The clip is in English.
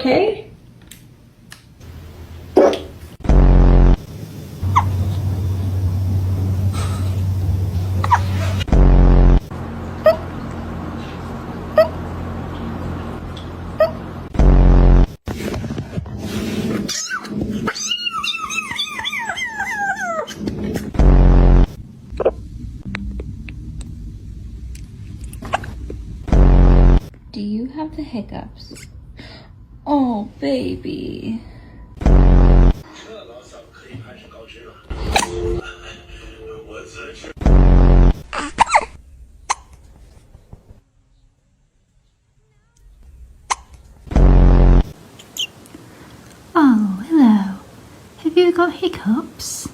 okay? Do you have the hiccups? Oh, baby. Oh, hello. Have you got hiccups?